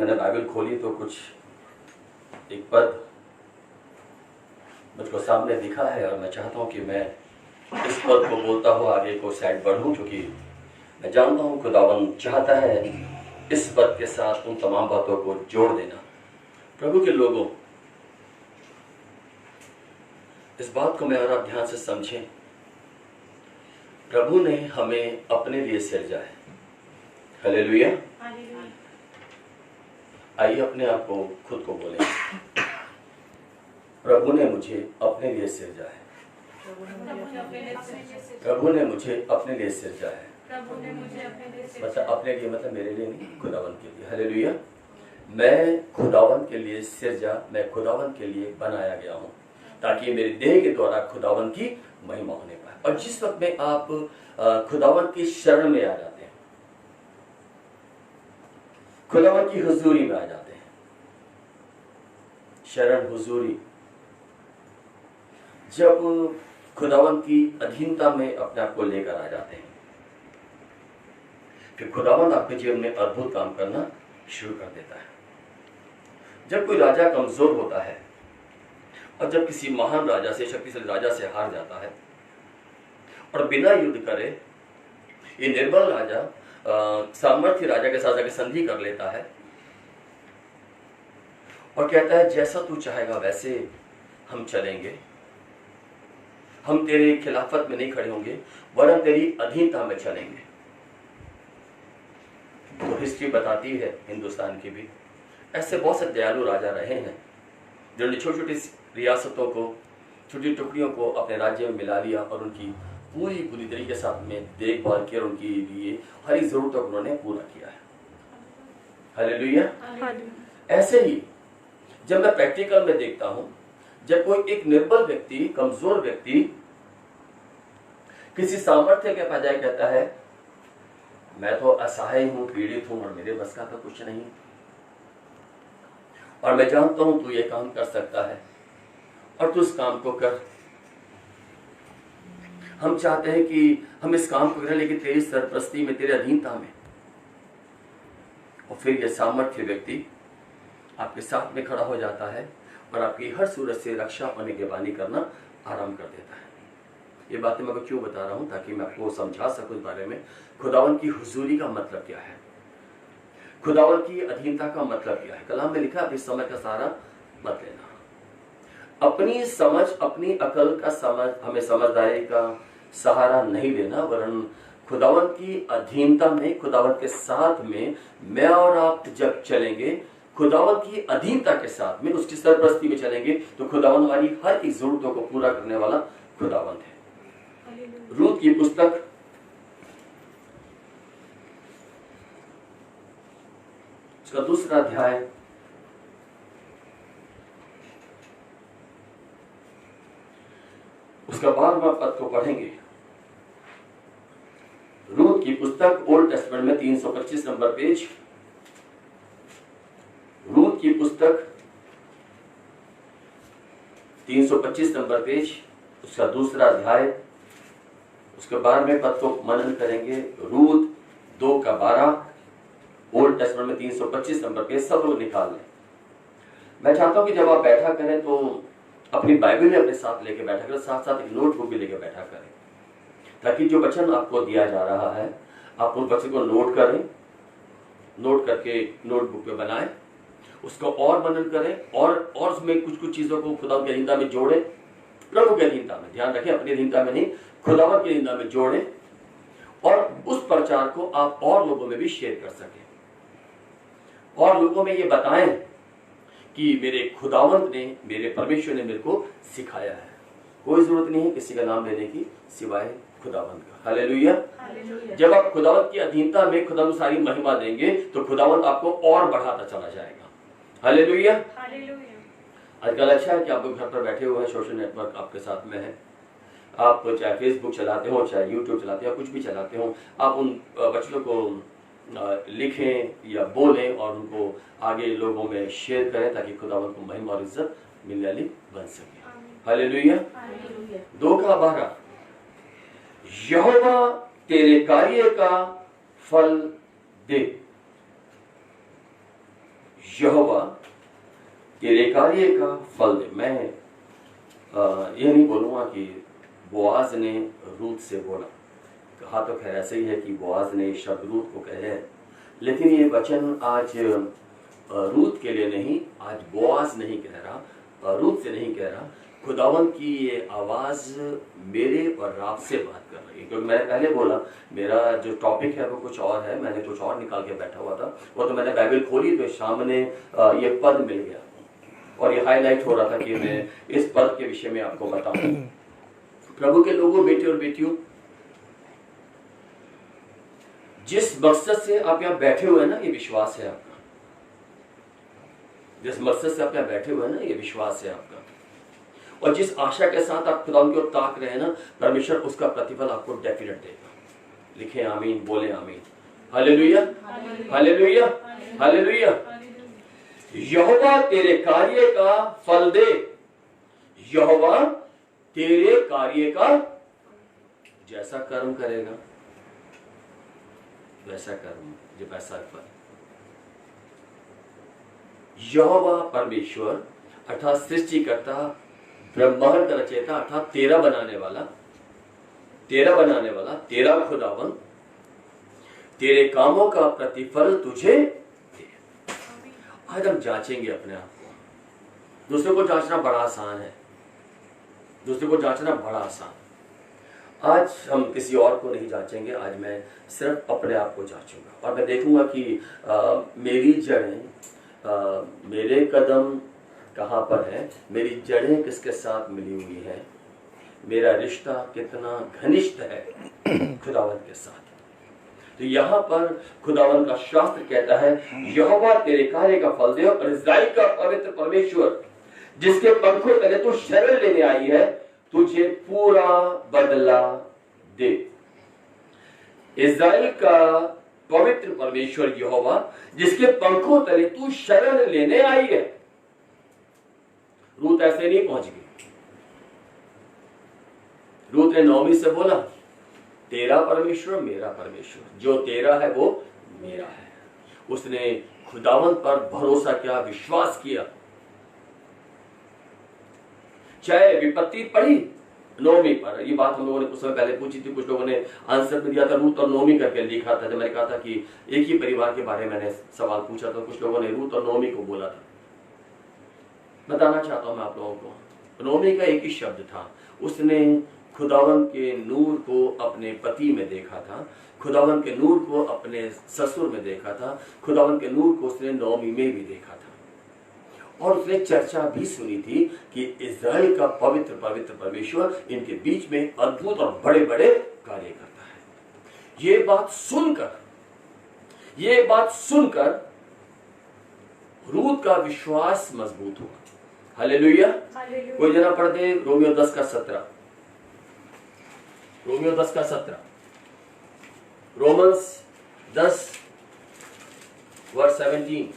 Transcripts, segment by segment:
मैंने बाइबल खोली तो कुछ एक पद मुझको सामने दिखा है और मैं चाहता हूँ कि मैं इस पद को बोलता हुआ आगे को साइड बढ़ूँ, क्योंकि मैं जानता हूँ खुदावन चाहता है इस पद के साथ उन तमाम बातों को जोड़ देना। प्रभु के लोगों, इस बात को मैं और आप ध्यान से समझें। प्रभु ने हमें अपने लिए सृजा है। हालेलुया। आइए अपने आप को खुद को बोलें, प्रभु ने मुझे अपने लिए सृजा है। प्रभु ने मुझे अपने लिए सृजा है। मतलब अपने लिए मतलब मेरे लिए नहीं, खुदावन के लिए। हालेलुया। मैं खुदावन के लिए सृजा, मैं खुदावन के लिए बनाया गया हूँ ताकि मेरे देह के द्वारा खुदावन की महिमा होने पाए। और जिस वक्त में आप खुदावन की शरण में आ जाते हैं, खुदावन की हुजूरी में आ जाते हैं, शरण हुजूरी, जब खुदावन की अधीनता में अपने आप को लेकर आ जाते हैं, फिर खुदावन आपके जीवन में अद्भुत काम करना शुरू कर देता है। जब कोई राजा कमजोर होता है और जब किसी महान राजा से, शक्तिशाली राजा से हार जाता है और बिना युद्ध करे ये निर्बल राजा सामर्थ्य राजा के साथ जाकर संधि कर लेता है और कहता है जैसा तू चाहेगा वैसे हम चलेंगे, हम तेरे खिलाफत में नहीं खड़े होंगे वरन तेरी अधीनता में चलेंगे। तो हिस्ट्री बताती है हिंदुस्तान की भी ऐसे बहुत से दयालु राजा रहे हैं जिन्होंने छोटी छोटी रियासतों को, छोटी टुकड़ियों को अपने राज्य में मिला लिया और उनकी पूरी तरीके से में देखभाल की और उनके लिए हर एक जरूरतों को उन्होंने पूरा किया है। हालेलुया। ऐसे ही जब मैं प्रैक्टिकल में देखता हूं, जब कोई एक निर्बल व्यक्ति, कमजोर व्यक्ति किसी सामर्थ्य के बजाय कहता है मैं तो असहाय हूं, पीड़ित हूं और मेरे बस का तो कुछ नहीं और मैं जानता हूं तू ये काम कर सकता है और तू उस काम को कर। हम चाहते हैं कि हम इस काम को करें लेकिन तेरी सरपरस्ती में, तेरी अधीनता में। और फिर यह सामर्थ्य व्यक्ति आपके साथ में खड़ा हो जाता है और आपकी हर सूरत से रक्षा और निगरानी करना आरंभ कर देता है। ये बातें मैं क्यों बता रहा हूं? ताकि मैं आपको समझा सकूं इस बारे में खुदावन की हुजूरी का मतलब क्या है, खुदावन की अधीनता का मतलब क्या है। कलाम में लिखा है अपनी समझ का सहारा मत लेना। अपनी समझ, अपनी अकल का हमें समझदारी का सहारा नहीं लेना, वरन खुदावन की अधीनता में, खुदावन के साथ में मैं और आप जब चलेंगे, खुदावन की अधीनता के साथ में, उसकी सरपरस्ती में चलेंगे तो खुदावन हमारी हर एक जरूरतों को पूरा करने वाला खुदावन है। रूत की पुस्तक उसका 2 अध्याय उसका 12वां पद को पढ़ेंगे। रूत की पुस्तक ओल्ड टेस्टमेंट में 325 नंबर पेज। रूत की पुस्तक 325 नंबर पेज, उसका 2 अध्याय, उसके 12वें पद को मनन करेंगे। रूत 2:12 ओल्ड टेस्टमेंट में 325 नंबर पेज। सब लोग निकाल लें। मैं चाहता हूं कि जब आप बैठा करें तो अपनी बाइबल भी अपने साथ लेके बैठा करें, साथ साथ एक नोटबुक भी लेके बैठा करें, ताकि जो वचन आपको दिया जा रहा है आप उस वचन को नोट करें, नोट करके नोटबुक पे बनाएं, उसको और मनन करें और उसमें कुछ चीजों को खुदा की अधीनता में जोड़ें। प्रभु की अधीनता में, ध्यान रखें, अपनी अधीनता में नहीं, खुदावत की अधीनता में जोड़ें और उस प्रचार को आप और लोगों में भी शेयर कर सकें और लोगों में ये बताएं कि मेरे खुदावंत ने, मेरे परमेश्वर ने मेरे को सिखाया है। कोई जरूरत नहीं है किसी का नाम लेने की सिवाय खुदावंत का। हालेलुया। जब आप खुदावंत की अधीनता में खुदावंत सारी महिमा देंगे तो खुदावंत आपको और बढ़ाता चला जाएगा। हालेलुया। आजकल अच्छा है कि आप घर पर बैठे हुए हैं, सोशल नेटवर्क आपके साथ में है, आप चाहे फेसबुक चलाते हो, चाहे यूट्यूब चलाते हो, कुछ भी चलाते हो, आप उन बच्चों को लिखें या बोलें और उनको आगे लोगों में शेयर करें ताकि खुदावंत को महिमा और इज्जत मिलने वाली बन सके। हालेलुया। 2:12 यहोवा तेरे कार्य का फल दे। यहोवा तेरे कार्य का फल दे। मैं ये नहीं बोलूँगा कि बोआज ने रूत से बोला, कहा तो खैर ऐसे ही है कि बोआज ने शब्द रूत को कहे, लेकिन ये वचन आज रूत के लिए नहीं, आज बोआज नहीं कह रहा, रूत से नहीं कह रहा, खुदावन की ये आवाज मेरे और आपसे बात कर रही है। क्योंकि मैंने पहले बोला मेरा जो टॉपिक है वो कुछ और है, मैंने कुछ और निकाल के बैठा हुआ था, वो तो मैंने बाइबल खोली तो सामने ये पद मिल गया और ये हाईलाइट हो रहा था कि मैं इस पद के विषय में आपको बताऊं। प्रभु के लोगों, बेटे और बेटियों, जिस मकसद से आप यहाँ बैठे हुए हैं ना, ये विश्वास है आपका। जिस मकसद से आप यहाँ बैठे हुए हैं ना, ये विश्वास है आपका। और जिस आशा के साथ आप खुदा की ओर ताक रहे हैं ना, परमेश्वर उसका प्रतिफल आपको डेफिनेट देगा। लिखे आमीन, बोले आमीन, हालेलुया, हालेलुया, हालेलुया। यहोवा तेरे कार्य का फल दे। यहोवा तेरे कार्य का, जैसा कर्म करेगा वैसा कर्म, जो वैसा फल। यहोवा परमेश्वर अर्थात सृष्टिकर्ता, ब्रह्मांड का रचयिता, अर्थात तेरा बनाने वाला, तेरा खुदावन तेरे कामों का प्रतिफल तुझे दे। आज हम जांचेंगे अपने आप को। दूसरे को जांचना बड़ा आसान है, दूसरे को जांचना बड़ा आसान। आज हम किसी और को नहीं जांचेंगे, आज मैं सिर्फ अपने आप को जांचूंगा और मैं देखूंगा कि मेरी जड़ें, मेरे कदम कहाँ पर है, मेरी जड़ें किसके साथ मिली हुई है, मेरा रिश्ता कितना घनिष्ठ है खुदावन के साथ। तो यहाँ पर खुदावन का शास्त्र कहता है, यहोवा तेरे कार्य का फल दे और इस्राएल का पवित्र परमेश्वर जिसके पंखों तले तू शरण लेने आई है, तुझे पूरा बदला दे। इस्राएल का पवित्र परमेश्वर यहोवा जिसके पंखों तले तू शरण लेने आई है। रूत ऐसे नहीं पहुंच गई। रूत ने नौमी से बोला, तेरा परमेश्वर मेरा परमेश्वर, जो तेरा है वो मेरा है। उसने खुदावन पर भरोसा किया, विश्वास किया। चाहे विपत्ति पड़ी नौमी पर, ये बात हम लोगों ने कुछ समय पहले पूछी थी, कुछ लोगों ने आंसर भी दिया था, रूत और नौमी करके लिखा था। जब मैंने कहा था कि एक ही परिवार के बारे में मैंने सवाल पूछा था, कुछ लोगों ने रूत और नौमी को बोला था। बताना चाहता हूं मैं आप लोगों को, नौमी का एक ही शब्द था। उसने खुदावन के नूर को अपने पति में देखा था, खुदावन के नूर को अपने ससुर में देखा था, खुदावन के नूर को उसने नौमी में भी देखा था। और उसने चर्चा भी सुनी थी कि इस्राएल का पवित्र पवित्र परमेश्वर इनके बीच में अद्भुत और बड़े बड़े कार्य करता है। ये बात सुनकर रूत का विश्वास मजबूत हुआ। हालेलुया। कोई जना पढ़ दे रोमियो 10 का 17। रोमियो 10 का 17, रोमन्स 10 वर्स 17।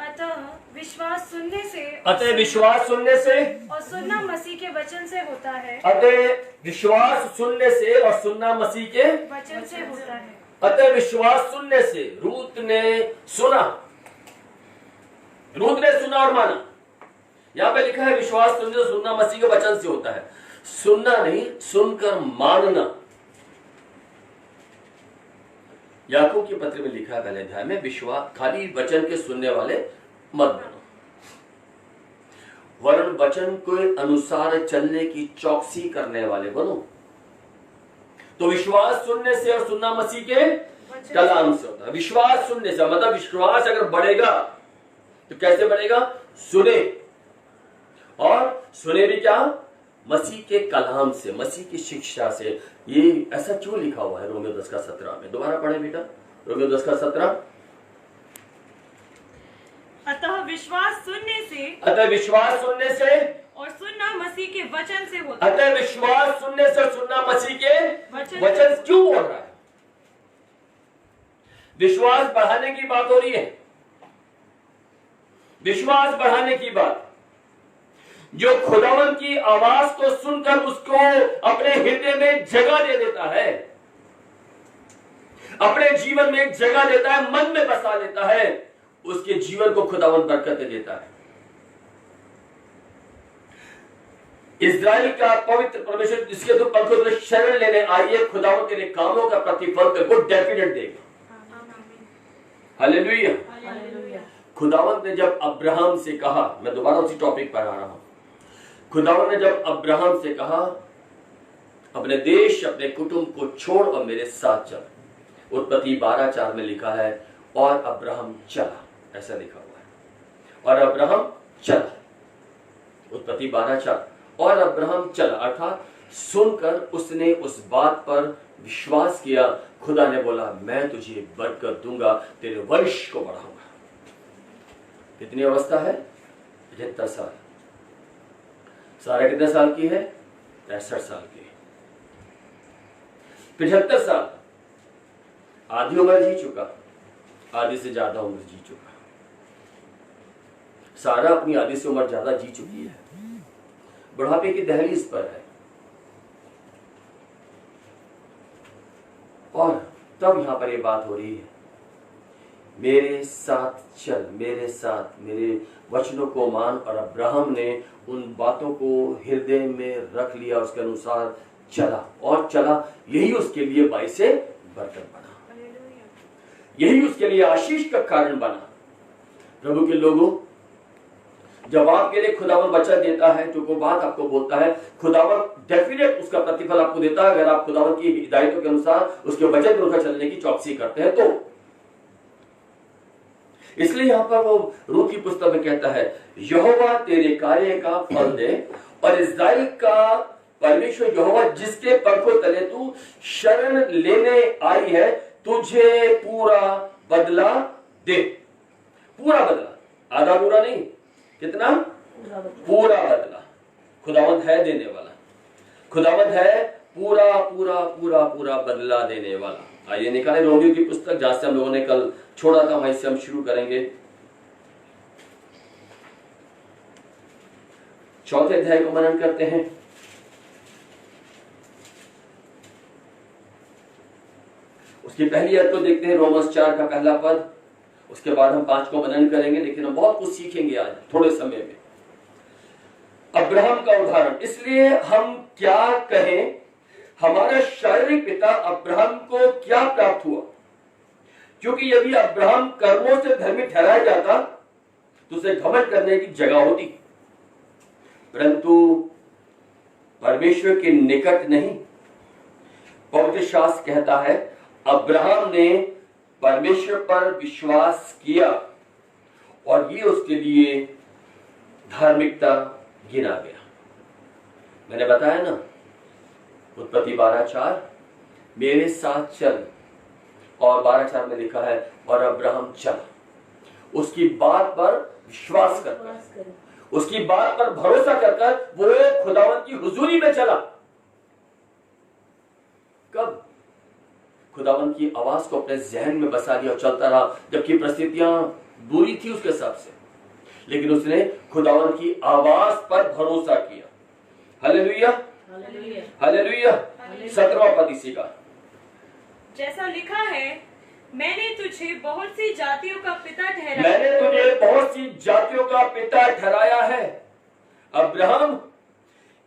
अतः विश्वास सुनने से और सुनना मसीह के वचन से होता है। अतः विश्वास सुनने से और सुनना मसीह के वचन से होता है। अतः विश्वास सुनने से, रूत ने सुना और माना। यहाँ पे लिखा है विश्वास सुनने से, सुनना मसीह के वचन से होता है। सुनना नहीं, सुनकर मानना। याकूब की पत्र में लिखा है पहले अध्याय में, विश्वास खाली वचन के सुनने वाले मत बनो, वरन वचन के अनुसार चलने की चौकसी करने वाले बनो। तो विश्वास सुनने से और सुनना मसीह के कलाम से होता है। विश्वास सुनने से मतलब विश्वास अगर बढ़ेगा तो कैसे बढ़ेगा? सुने, और सुने भी क्या? मसीह के कलाम से, मसीह की शिक्षा से। ये ऐसा क्यों लिखा हुआ है रोमियो 10 का 17 में? दोबारा पढ़े बेटा, रोमियो 10 का 17। अतः विश्वास सुनने से और सुनना मसीह के वचन से होता है। अतः विश्वास सुनने से और सुनना मसीह के वचन क्यों बोल रहा है? विश्वास बढ़ाने की बात हो रही है, विश्वास बढ़ाने की बात। जो खुदावन की आवाज को सुनकर उसको अपने हृदय में जगह दे देता है, अपने जीवन में एक जगह देता है, मन में बसा लेता है, उसके जीवन को खुदावंद बरकतें देता है। इस्राएल का पवित्र परमेश्वर जिसके तो पंखों में शरण लेने आई है, खुदावंद तेरे कामों का प्रतिफल तेरे को डेफिनेट देगा। हालेलुया। खुदावंद ने जब अब्राहम से कहा, मैं दोबारा उसी टॉपिक पर आ रहा हूं, खुदावंद ने जब अब्राहम से कहा अपने देश अपने कुटुंब को छोड़ और मेरे साथ चल, उत्पत्ति 12:4 में लिखा है और अब्राहम चला, ऐसा लिखा हुआ है, और अब्राहम चला, उत्पत्ति 12:4, और अब्राहम चला, अर्थात सुनकर उसने उस बात पर विश्वास किया। खुदा ने बोला मैं तुझे बरकत दूंगा, तेरे वंश को बढ़ाऊंगा। कितनी अवस्था है? 75 साल। सारा कितने साल की है? 65 साल की। 75 साल, आधी उम्र जी चुका, आधी से ज्यादा उम्र जी चुका। सारा अपनी आधी से उम्र ज्यादा जी चुकी है, बुढ़ापे की दहलीज पर है। और तब यहां पर यह बात हो रही है, मेरे साथ चल, मेरे साथ, मेरे वचनों को मान। और अब्राहम ने उन बातों को हृदय में रख लिया, उसके अनुसार चला और चला। यही उसके लिए बाइस बरकत बना, यही उसके लिए आशीष का कारण बना। प्रभु के लोगों, जब आपके लिए खुदावन वचन देता है, जो को बात आपको बोलता है, खुदावन डेफिनेट उसका प्रतिफल आपको देता है, अगर आप खुदावन की हिदायतों के अनुसार उसके वचन के अनुसार चलने की चौकसी करते हैं तो। इसलिए यहां पर वो रूह की पुस्तक में कहता है, यहोवा तेरे कार्य का फल दे, और इस्राएल का परमेश्वर यहोवा जिसके पंखों तले तू शरण लेने आई है, तुझे पूरा बदला दे। पूरा बदला, आधा पूरा नहीं, कितना? पूरा बदला। खुदावंत है देने वाला, खुदावंत है पूरा पूरा पूरा पूरा बदला देने वाला। आइए निकालें रोमियो की पुस्तक, जहां से हम लोगों ने कल छोड़ा था, वहीं से हम शुरू करेंगे। 4थे अध्याय को मनन करते हैं। उसकी पहली आयत को देखते हैं, रोमस 4 का पहला पद। उसके बाद हम 5 को मनन करेंगे, लेकिन हम बहुत कुछ सीखेंगे आज थोड़े समय में। अब्राहम का उदाहरण, इसलिए हम क्या कहें, हमारा शारीरिक पिता अब्राहम को क्या प्राप्त हुआ? क्योंकि यदि अब्राहम कर्मों से धर्मी ठहराया जाता तो उसे घमंड करने की जगह होती, परंतु परमेश्वर के निकट नहीं। पवित्र शास्त्र कहता है अब्राहम ने परमेश्वर पर विश्वास किया और ये उसके लिए धार्मिकता गिना गया। मैंने बताया ना, उत्पत्ति 12:4, मेरे साथ चल, और 12:4 में लिखा है और अब्राहम चला। उसकी बात पर विश्वास करकर, उसकी बात पर भरोसा करकर वो खुदावंत की हुजूरी में चला। कब? खुदावंत की आवाज को अपने जहन में बसा लिया और चलता रहा, जबकि परिस्थितियां बुरी थी उसके हिसाब से, लेकिन उसने खुदावंत की आवाज पर भरोसा किया। Hallelujah, hallelujah. 17वां पद इसी का, जैसा लिखा है, मैंने तुझे बहुत सी जातियों का पिता ठहराया, मैंने तुझे बहुत सी जातियों का पिता ठहराया है। अब्राहम,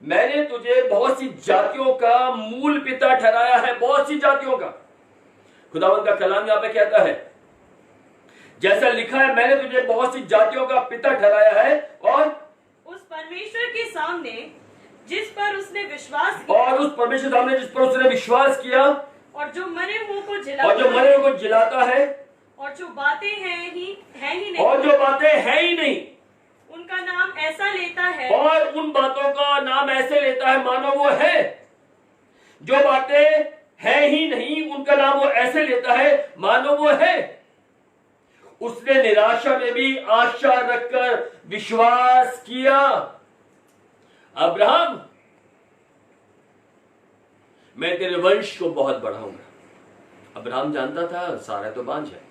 मैंने तुझे बहुत सी जातियों का मूल पिता ठहराया है, बहुत सी जातियों का। खुदावंत का कलाम यहां पे कहता है, जैसा लिखा है, मैंने तुझे बहुत सी जातियों का पिता ठहराया है, और उस परमेश्वर के सामने जिस पर उसने विश्वास किया, और उस परमेश्वर सामने जिस पर उसने विश्वास किया, और जो मरे हुओं को जिलाता है, और जो बातें हैं ही नहीं, और जो बातें हैं ही नहीं, उनका नाम ऐसा लेता है, और उन बातों का नाम ऐसे लेता है मानो वो है। जो बातें हैं ही नहीं, उनका नाम वो ऐसे लेता है मानो वो है। उसने निराशा में भी आशा रखकर विश्वास किया। अब्राहम, मैं तेरे वंश को बहुत बढ़ाऊंगा। अब्राहम जानता था सारा तो बांझ है,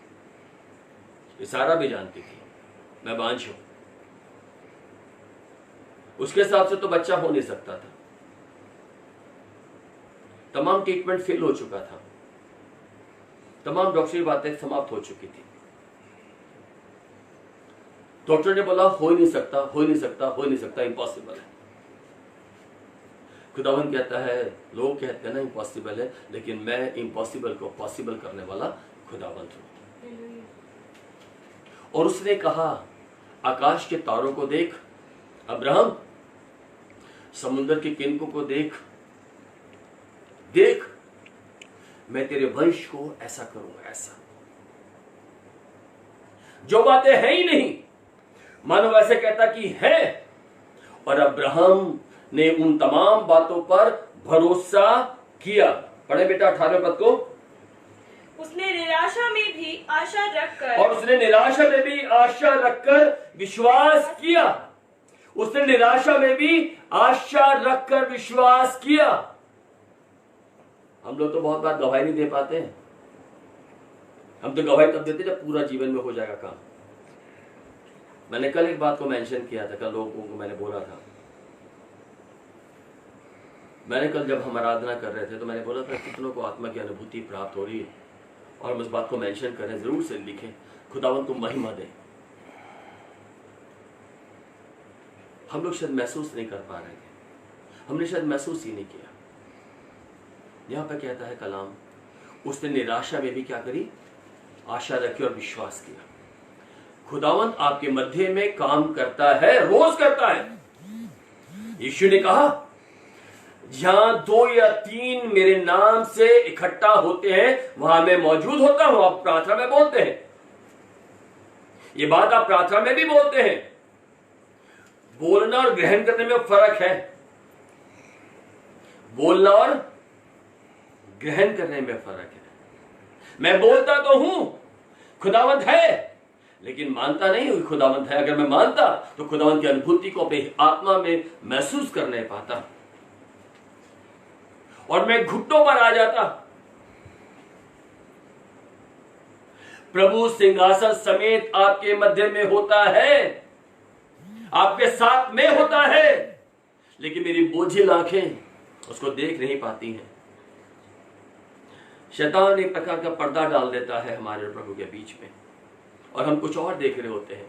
ये सारा भी जानती थी मैं बांझ हूं, उसके हिसाब से तो बच्चा हो नहीं सकता था, तमाम ट्रीटमेंट फेल हो चुका था। तमाम डॉक्टरी बातें समाप्त हो चुकी थी। डॉक्टर ने बोला हो ही नहीं सकता, हो ही नहीं सकता, हो ही नहीं सकता, इम्पॉसिबल है। खुदावन कहता है, लोग कहते हैं ना इम्पॉसिबल है, लेकिन मैं इम्पॉसिबल को पॉसिबल करने वाला खुदावंत हूं। और उसने कहा आकाश के तारों को देख अब्राहम, समुद्र के किनकों को देख देख, मैं तेरे वंश को ऐसा करूंगा, ऐसा। जो बातें हैं ही नहीं मानो वैसे कहता कि है। और अब्राहम ने उन तमाम बातों पर भरोसा किया। पढ़े बेटा 18वें पद को। उसने निराशा में भी आशा रखकर, और उसने निराशा में भी आशा रखकर विश्वास किया। उसने निराशा में भी आशा रखकर विश्वास किया। हम लोग तो बहुत बार गवाही नहीं दे पाते हैं। हम तो गवाही तब देते जब पूरा जीवन में हो जाएगा काम। मैंने कल एक बात को मेंशन किया था, कल लोगों को मैंने बोला था, मैंने कल जब हम आराधना कर रहे थे तो मैंने बोला था कितनों को आत्मा की अनुभूति प्राप्त हो रही है, और हम इस बात को मेंशन करें, जरूर से लिखें, खुदावन को महिमा दे। हम लोग शायद महसूस नहीं कर पा रहे थे, हमने शायद महसूस ही नहीं किया। यहां पर कहता है कलाम, उसने निराशा में भी क्या करी, आशा रखी और विश्वास किया। खुदावन आपके मध्य में काम करता है, रोज करता है। यीशु ने कहा जहां 2 या 3 मेरे नाम से इकट्ठा होते हैं वहां मैं मौजूद होता हूं। आप प्रार्थना में बोलते हैं, ये बात आप प्रार्थना में भी बोलते हैं। बोलना और ग्रहण करने में फर्क है। बोलना और ग्रहण करने में फर्क है। मैं बोलता तो हूं खुदावंत है, लेकिन मानता नहीं हूं खुदावंत है। अगर मैं मानता तो खुदावंत की अनुभूति को अपनी आत्मा में महसूस कर नहीं पाता, और मैं घुटनों पर आ जाता। प्रभु सिंहासन समेत आपके मध्य में होता है, आपके साथ में होता है, लेकिन मेरी बोझिल आंखें उसको देख नहीं पाती हैं। शैतान एक प्रकार का पर्दा डाल देता है हमारे प्रभु के बीच में, और हम कुछ और देख रहे होते हैं,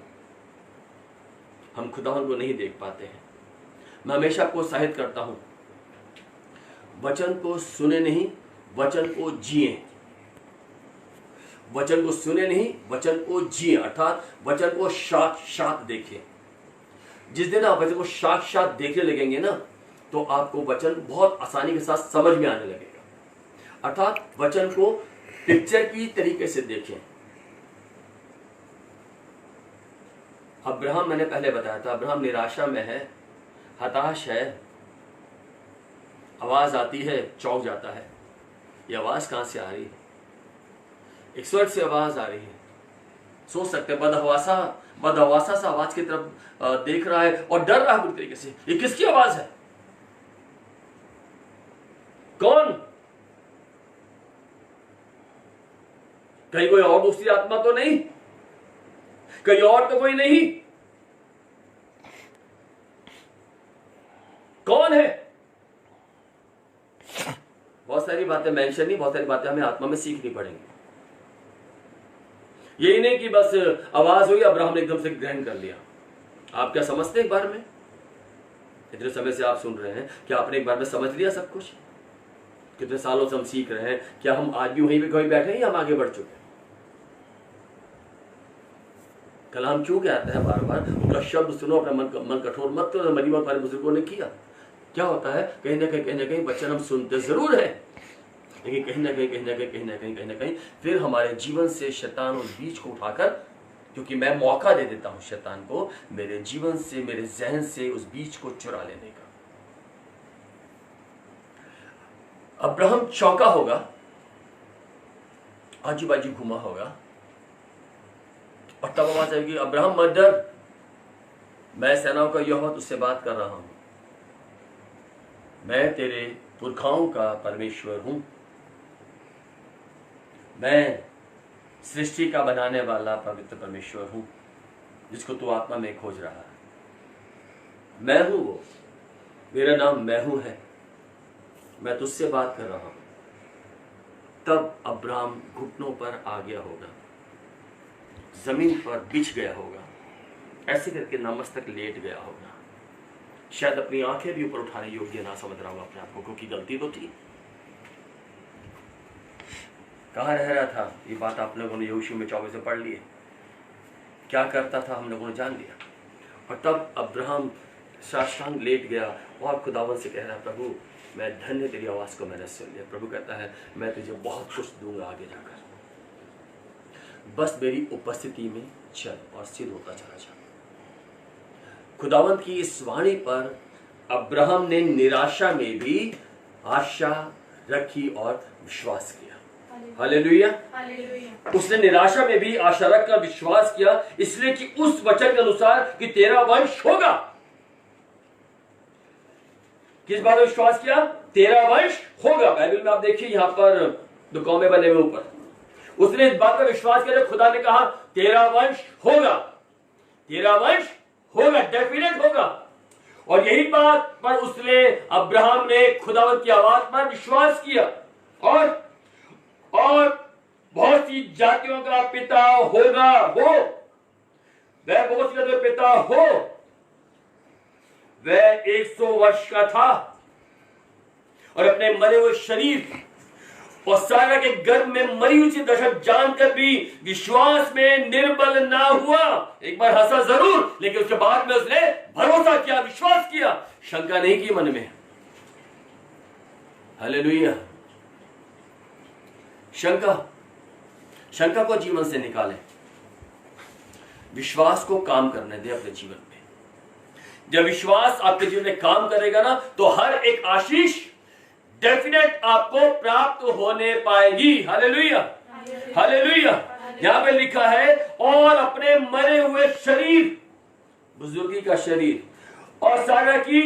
हम खुदावन को नहीं देख पाते हैं। मैं हमेशा आपको उत्साहित करता हूं, वचन को सुने नहीं, वचन को जिए। वचन को सुने नहीं, वचन को जिए, अर्थात वचन को साक्षात देखें। जिस दिन आप वचन को साक्षात देखने लगेंगे ना, तो आपको वचन बहुत आसानी के साथ समझ में आने लगेगा। अर्थात वचन को पिक्चर की तरीके से देखें। अब्राहम, मैंने पहले बताया था, अब्राहम निराशा में है, हताश है, आवाज आती है, चौंक जाता है। ये आवाज कहां से आ रही है? एक स्वर से आवाज आ रही है। सोच सकते हैं बदहवासा सा आवाज की तरफ देख रहा है और डर रहा है पूरी तरीके से। ये किसकी आवाज है? कौन? कहीं कोई और दूसरी आत्मा तो नहीं? कहीं और तो कोई नहीं? कौन है? बहुत सारी बातें मेंशन नहीं, बहुत सारी बातें हमें आत्मा में सीखनी पड़ेंगी। यही नहीं कि बस आवाज हुई, अब्राहम ने एकदम से ग्रहण कर लिया। आप क्या समझते एक बार में? इतने समय से आप सुन रहे हैं, क्या आपने एक बार में समझ लिया सब कुछ? कितने सालों से हम सीख रहे हैं, क्या हम आज भी वहीं पे कहीं बैठे हैं या हम आगे बढ़ चुके हैं? कलाम क्यों कहता है बार बार, उनका शब्द सुनो, अपना मन कठोर मत करो, मरीम और हमारे बुजुर्गों ने किया। क्या होता है, कहीं ना कहीं वचन हम सुनते जरूर है, लेकिन कहीं ना कहीं फिर हमारे जीवन से शैतान उस बीज को उठाकर, क्योंकि मैं मौका दे देता हूं शैतान को मेरे जीवन से, मेरे जहन से उस बीज को चुरा लेने का। अब्राहम चौंका होगा, आजू बाजू घुमा होगा, और तब आवाज आएगी, अब्राहम मत डर, मैं सेनाओं का यहोवा तुझसे बात कर रहा हूं, मैं तेरे पुरखाओं का परमेश्वर हूं, मैं सृष्टि का बनाने वाला पवित्र परमेश्वर हूं, जिसको तू आत्मा में खोज रहा है। मैं हूं वो, मेरा नाम मैं हूं है, मैं तुझसे बात कर रहा हूं। तब अब्राहम घुटनों पर आ गया होगा, जमीन पर बिछ गया होगा, ऐसे करके नमस्तक लेट गया होगा, शायद अपनी आंखें भी ऊपर उठाने योग्य ना समझ रहा होगा अपने आप को, क्योंकि गलती तो थी। कहाँ रह रहा था, ये बात आप लोगों ने यहोशू में 24 में पढ़ ली है। क्या करता था हम लोगों ने जान लिया। और तब अब्राहम साष्टांग लेट गया और खुदावन से कह रहा, प्रभु मैं धन्य, तेरी आवाज को मैंने सुन लिया। प्रभु कहता है मैं तुझे बहुत कुछ दूंगा आगे जाकर, बस मेरी उपस्थिति में चल और सिद्ध होता चला जा। खुदावन की इस वाणी पर अब्राहम ने निराशा में भी आशा रखी और विश्वास किया। हालेलुया। उसने निराशा में भी आशा रखकर विश्वास किया, इसलिए कि उस वचन के अनुसार कि तेरा वंश होगा। किस बात में विश्वास किया? तेरा वंश होगा। बाइबल में आप देखिए यहां पर दुकान में बने हुए ऊपर, उसने इस बात पर विश्वास किया, खुदा ने कहा तेरा वंश होगा, तेरा वंश होगा, डेफिनेट होगा। और यही बात पर उसने, अब्राहम ने खुदावंत की आवाज पर विश्वास किया और बहुत सी जातियों का पिता होगा, वह बहुत सी जातियों का पिता हो। वह 100 वर्ष का था और अपने मरे हुए शरीर और सारा के गर्भ में मरी हुई दशा जानकर भी विश्वास में निर्बल ना हुआ। एक बार हंसा जरूर, लेकिन उसके बाद में उसने भरोसा किया, विश्वास किया, शंका नहीं की मन में। हालेलुया। शंका को जीवन से निकालें, विश्वास को काम करने दे अपने जीवन में। जब विश्वास आपके जीवन में काम करेगा ना, तो हर एक आशीष डेफिनेट आपको प्राप्त होने पाएगी। Hallelujah, hallelujah. यहां पे लिखा है और अपने मरे हुए शरीर, बुजुर्गी का शरीर और सारा की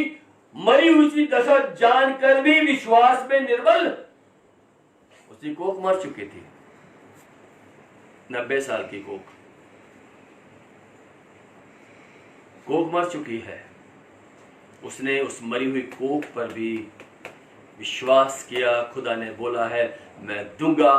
मरी हुई दशा जानकर भी विश्वास में निर्बल। उसकी कोख मर चुकी थी, 90 साल की कोख मर चुकी है। उसने उस मरी हुई कोख पर भी विश्वास किया। खुदा ने बोला है मैं दूंगा,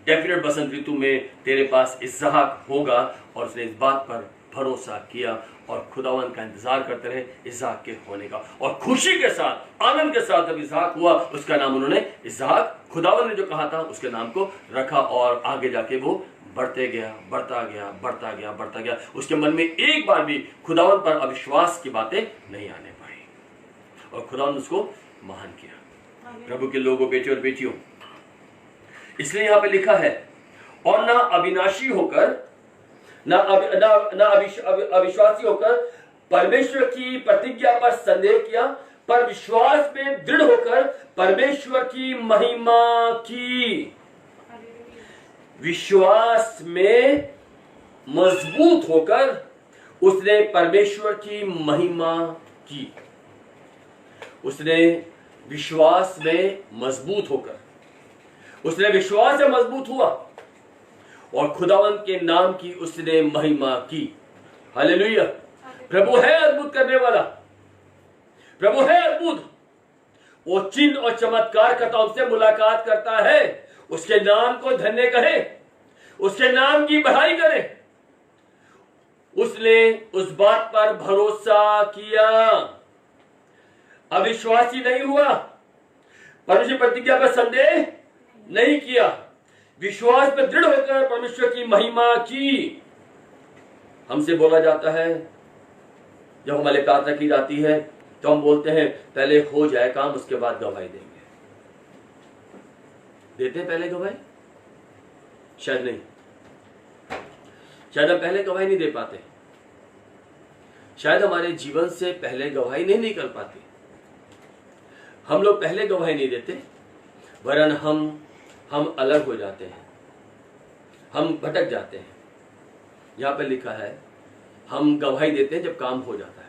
डेफिनेट बसंत ऋतु में तेरे पास इसहाक होगा। और उसने इस बात पर भरोसा किया और खुदावन का इंतजार करते रहे इसहाक के होने का। और खुशी के साथ, आनंद के साथ जब इसहाक हुआ, उसका नाम उन्होंने इसहाक, खुदावन ने जो कहा था उसके नाम को रखा। और आगे जाके वो बढ़ते गया, बढ़ता गया, बढ़ता गया, बढ़ता गया। उसके मन में एक बार भी खुदावन पर अविश्वास की बातें नहीं आने पाई और खुदावन उसको महान किया। प्रभु के लोगों, बेटे और बेटियों, इसलिए यहां पे लिखा है और ना अविनाशी होकर, ना अविश्वासी होकर परमेश्वर की प्रतिज्ञा पर संदेह किया, पर विश्वास में दृढ़ होकर परमेश्वर की महिमा की। विश्वास में मजबूत होकर उसने परमेश्वर की महिमा की। उसने विश्वास में मजबूत होकर, उसने विश्वास से मजबूत हुआ और खुदावंत के नाम की उसने महिमा की। हालेलुया। प्रभु है अद्भुत करने वाला, प्रभु है अद्भुत। वो चिन्ह और चमत्कार करता, उनसे मुलाकात करता है, उसके नाम को धन्य कहे, उसके नाम की बड़ाई करे। उसने उस बात पर भरोसा किया, अविश्वासी नहीं हुआ, परमेश्वर प्रतिज्ञा पर संदेह नहीं किया, विश्वास में दृढ़ होकर परमेश्वर की महिमा की। हमसे बोला जाता है, जब हमारे प्रार्थना की जाती है तो हम बोलते हैं पहले हो जाए काम, उसके बाद गवाही देंगे। देते हैं पहले गवाही? शायद नहीं, शायद हम पहले गवाही नहीं दे पाते, शायद हमारे जीवन से पहले गवाही नहीं निकल पाती। हम लोग पहले गवाही नहीं देते, वरन हम अलग हो जाते हैं, हम भटक जाते हैं। यहां पर लिखा है हम गवाही देते हैं जब काम हो जाता है।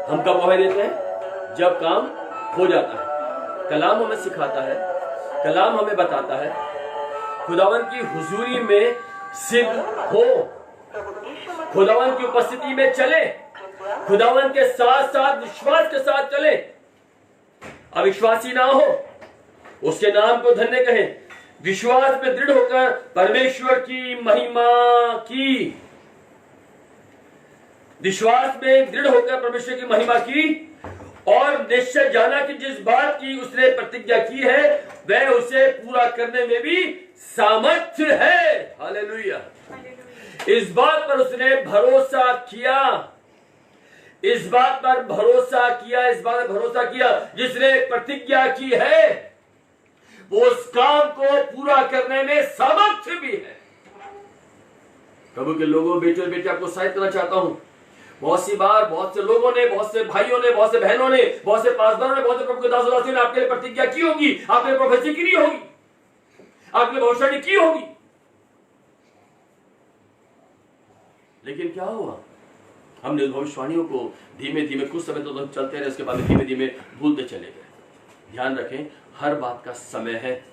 हम कब गवाही देते हैं? जब काम हो जाता है। कलाम हमें सिखाता है, कलाम हमें बताता है, खुदावन की हुजूरी में सिद्ध हो, खुदावन की उपस्थिति में चले, खुदावन के साथ साथ विश्वास के साथ चले, अविश्वासी ना हो। उसके नाम को धन्य कहें। विश्वास में दृढ़ होकर परमेश्वर की महिमा की, विश्वास में दृढ़ होकर परमेश्वर की महिमा की और निश्चय जाना कि जिस बात की उसने प्रतिज्ञा की है वह उसे पूरा करने में भी सामर्थ्य है। हालेलुया। इस बात पर उसने भरोसा किया, इस बात पर भरोसा किया, इस बात पर भरोसा किया जिसने प्रतिज्ञा की है वो उस काम को पूरा करने में सामर्थ्य भी है। प्रभु के लोगों, बेटे और बेटे, आपको उत्साहित करना चाहता हूं। बहुत सी बार बहुत से लोगों ने, बहुत से भाइयों ने, बहुत से बहनों ने, बहुत से पासदारों ने, बहुत से प्रभु के दासों ने आपके लिए प्रतिज्ञा की होगी, आपने प्रोफेसी की होगी, आपने भविष्यवाणी की होगी, लेकिन क्या हुआ? हमने भविष्यवाणियों को धीमे धीमे कुछ समय तो चलते रहे, उसके बाद धीमे धीमे भूलते चले गए। ध्यान रखें, हर बात का समय है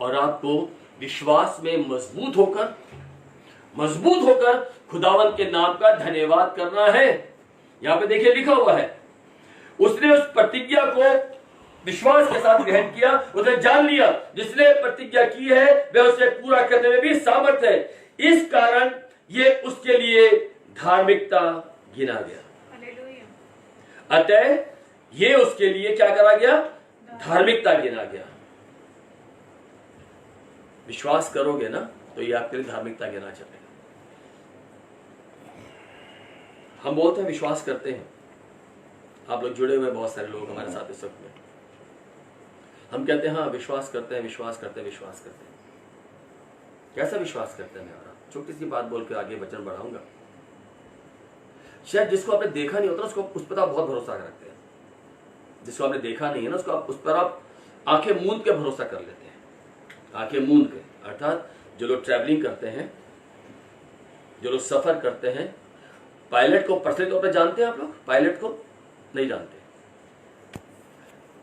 और आपको विश्वास में मजबूत होकर खुदावन के नाम का धन्यवाद करना है। यहां पे देखिए लिखा हुआ है, उसने उस प्रतिज्ञा को विश्वास के साथ ग्रहण किया, उसने जान लिया जिसने प्रतिज्ञा की है वह उसे पूरा करने में भी सामर्थ है। इस कारण ये उसके लिए धार्मिकता गिना गया। अतः ये उसके लिए क्या करा गया? धार्मिकता गिना गया। विश्वास करोगे ना तो ये आपके लिए धार्मिकता गिना चलेगा। हम बोलते हैं विश्वास करते हैं, आप लोग जुड़े हुए बहुत सारे लोग हमारे साथ इस वक्त में, हम कहते हैं हाँ विश्वास करते हैं, विश्वास करते हैं, विश्वास करते हैं। कैसा विश्वास करते हैं? मैं छोटी सी बात बोल के आगे वचन बढ़ाऊंगा। शायद जिसको आपने देखा नहीं होता उसको उस पर आप बहुत भरोसा रखते हैं, जिसको आपने देखा नहीं है ना उसको उस पर आप आंखें मूंद के भरोसा कर लेते हैं। आंखें मूंद के अर्थात जो लोग ट्रैवलिंग करते हैं, जो लोग सफर करते हैं, पायलट को पर्सनली तौर पर जानते हैं आप लोग? पायलट को नहीं जानते,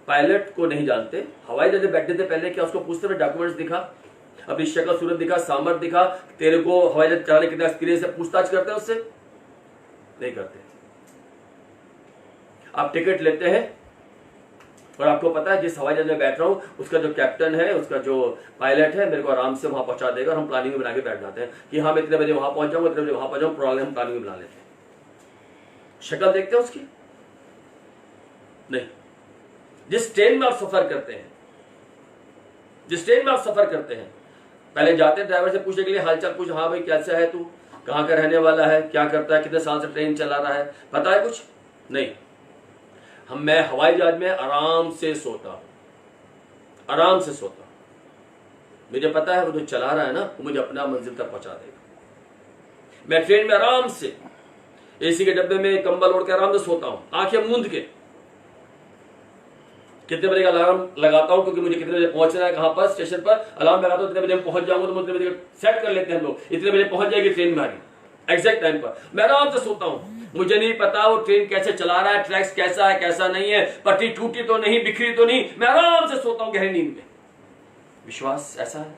पायलट को नहीं जानते। हवाई जहाज बैठने से पहले क्या उसको पूछते हैं डॉक्यूमेंट्स दिखा, अपनी शक्ल सूरत दिखा, सामर्थ दिखा, तेरे को हवाई जहाज चलाने कितना एक्सपीरियंस है, पूछताछ करते हैं उससे? नहीं करते। आप टिकट लेते हैं और आपको पता है जिस हवाई जहाज में बैठ रहा हूं उसका जो कैप्टन है, उसका जो पायलट है मेरे को आराम से वहां पहुंचा देगा, और हम प्लानिंग में बना के बैठ जाते हैं कि हाँ मैं इतने बजे वहां पहुंच जाऊंगा, इतने बजे वहां पहुंच जाऊंगा, प्रोग्राम हम प्लानिंग में बना लेते हैं। शक्ल देखते हैं उसकी? नहीं। जिस ट्रेन में आप सफर करते हैं, जिस ट्रेन में आप सफर करते हैं, पहले जाते हैं ड्राइवर से पूछने के लिए हालचाल पूछ, हाँ भाई कैसा है तू, कहाँ का रहने वाला है, क्या करता है, कितने साल से ट्रेन चला रहा है, पता है कुछ? नहीं। मैं हवाई जहाज में आराम से सोता हूं, आराम से सोता हूं। मुझे पता है वो जो चला रहा है ना वो मुझे अपना मंजिल तक पहुंचा देगा। मैं ट्रेन में आराम से एसी के डब्बे में कंबल ओढ़ के आराम से सोता हूं, आंखें मूंद के। कितने बजे का अलार्म लगाता हूं क्योंकि मुझे कितने बजे पहुंचना है, कहां पर स्टेशन पर अलार्म लगाता हूं, इतने बजे पहुंच जाऊंगा तो इतने बजे सेट कर लेते हैं हम लोग, इतने बजे पहुंच जाएगी ट्रेन में आगे एग्जैक्ट टाइम पर। मैं आराम से सोता हूं, मुझे नहीं पता वो ट्रेन कैसे चला रहा है, ट्रैक्स कैसा है कैसा नहीं है, पटरी टूटी तो नहीं, बिखरी तो नहीं, मैं आराम से सोता हूं गहरी नींद में। विश्वास ऐसा है।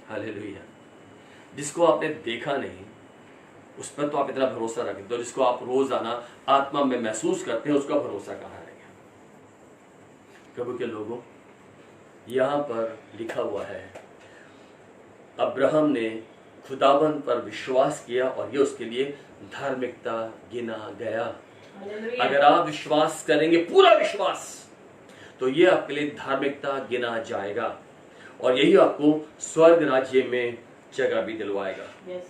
हालेलुया। जिसको आपने देखा नहीं उस पर तो आप इतना भरोसा रखते, तो जिसको आप रोजाना आत्मा में महसूस करते हैं उसका भरोसा कहां रह गया? प्रभु के लोगों, यहां पर लिखा हुआ है अब्राहम ने खुदावन पर विश्वास किया और ये उसके लिए धार्मिकता गिना गया। अगर आप विश्वास करेंगे, पूरा विश्वास, तो ये आपके लिए धार्मिकता गिना जाएगा और यही आपको स्वर्ग राज्य में जगह भी दिलवाएगा।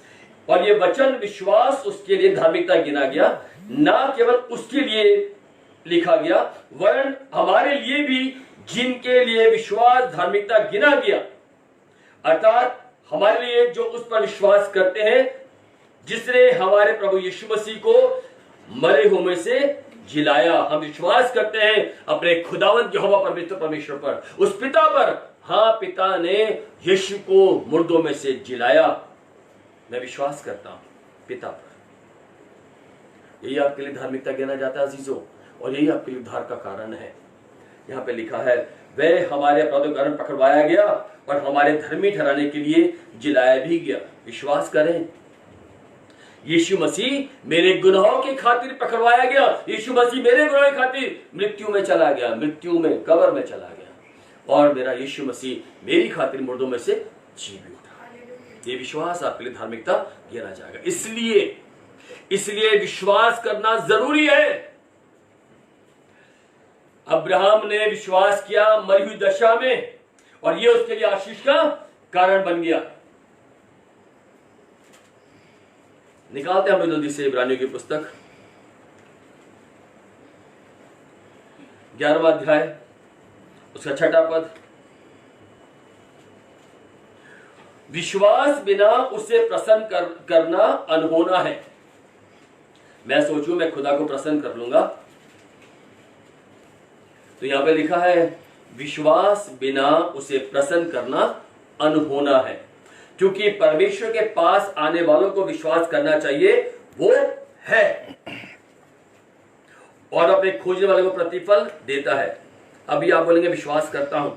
और ये वचन विश्वास उसके लिए धार्मिकता गिना गया, ना केवल उसके लिए लिखा गया वरन हमारे लिए भी, जिनके लिए विश्वास धार्मिकता गिना गया, अर्थात हमारे लिए जो उस पर विश्वास करते हैं जिसने हमारे प्रभु यीशु मसीह को मरे हुए में से जिलाया। हम विश्वास करते हैं अपने खुदावंद यहोवा परमेश्वर पर, उस पिता पर। हाँ, पिता ने यीशु को मुर्दों में से जिलाया। मैं विश्वास करता हूं पिता पर। यही आपके लिए धार्मिकता गिना जाता है अजीजों, और यही आपके लिए उद्धार का कारण है। यहां पे लिखा है वह हमारे अपराधों के कारण पकड़वाया गया और हमारे धर्मी ठहराने के लिए जिलाया भी गया। विश्वास करें यीशु मसीह मेरे गुनाहों की खातिर पकड़वाया गया, यीशु मसीह मेरे गुनाहों की खातिर मृत्यु में चला गया, मृत्यु में कब्र में चला गया, और मेरा यीशु मसीह मेरी खातिर मुर्दों में से जी भी उठा। ये विश्वास आपके लिए धार्मिकता गिना जाएगा। इसलिए विश्वास करना जरूरी है। अब्राहम ने विश्वास किया मरी हुई दशा में, और ये उसके लिए आशीष का कारण बन गया। निकालते हैं हम जल्दी से इब्रानियों की पुस्तक 11वां अध्याय उसका 6वां पद। विश्वास बिना उसे प्रसन्न करना अनहोना है। मैं सोचूं मैं खुदा को प्रसन्न कर लूंगा, तो यहां पे लिखा है विश्वास बिना उसे प्रसन्न करना अनहोना है, क्योंकि परमेश्वर के पास आने वालों को विश्वास करना चाहिए वो है, और अपने खोजने वाले को प्रतिफल देता है। अभी आप बोलेंगे विश्वास करता हूं,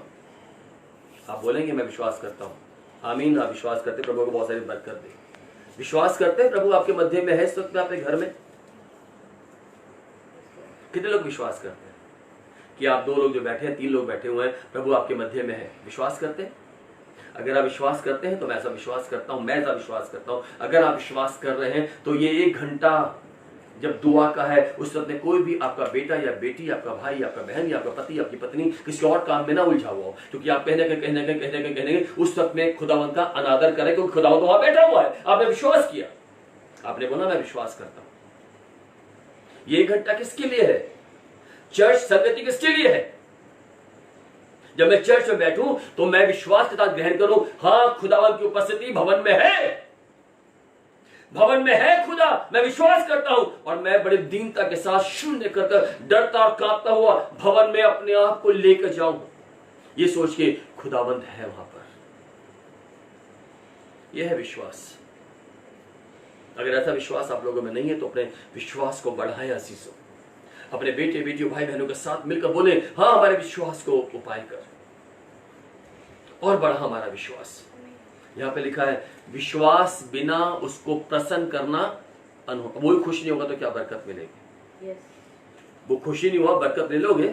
आप बोलेंगे मैं विश्वास करता हूं, आमीन। आप विश्वास करते प्रभु को बहुत सारी बरकत दे। विश्वास करते हैं प्रभु आपके मध्य में है इस वक्त में, आपके घर में कितने लोग विश्वास करते हैं कि आप 2 लोग जो बैठे हैं, 3 लोग बैठे हुए हैं, प्रभु आपके मध्य में है? विश्वास करते हैं? अगर आप विश्वास करते हैं तो मैं ऐसा विश्वास करता हूं, मैं ऐसा विश्वास करता हूं। अगर आप विश्वास कर रहे हैं तो ये 1 घंटा जब दुआ का है, उस वक्त में कोई भी आपका बेटा या बेटी, आपका भाई, आपका बहन या आपका पति, आपकी पत्नी किसी और काम में ना उलझा हुआ हो, क्योंकि आप कहने उस वक्त में खुदावंत का अनादर करें, क्योंकि खुदावंत वहां बैठा हुआ है। आपने विश्वास किया, आपने बोला मैं विश्वास करता हूं। ये 1 घंटा किसके लिए है? चर्च संगति किसके लिए है? जब मैं चर्च में बैठूं तो मैं विश्वास के साथ ग्रहण करूं, हां खुदावंत की उपस्थिति भवन में है, भवन में है खुदा, मैं विश्वास करता हूं, और मैं बड़े दीनता के साथ शून्य कर डरता और कांपता हुआ भवन में अपने आप को लेकर जाऊं, ये सोच के खुदावंत है वहां पर। यह है विश्वास। अगर ऐसा विश्वास आप लोगों में नहीं है तो अपने विश्वास को बढ़ाएं असीसों, अपने बेटे बेटियों भाई बहनों के साथ मिलकर बोले हां हमारे विश्वास को उपाय कर और बढ़ा हमारा विश्वास। यहां पे लिखा है विश्वास बिना उसको प्रसन्न करना अनहोना। वो खुश नहीं होगा तो क्या बरकत मिलेगी? वो खुशी नहीं हुआ, बरकत ले लोगे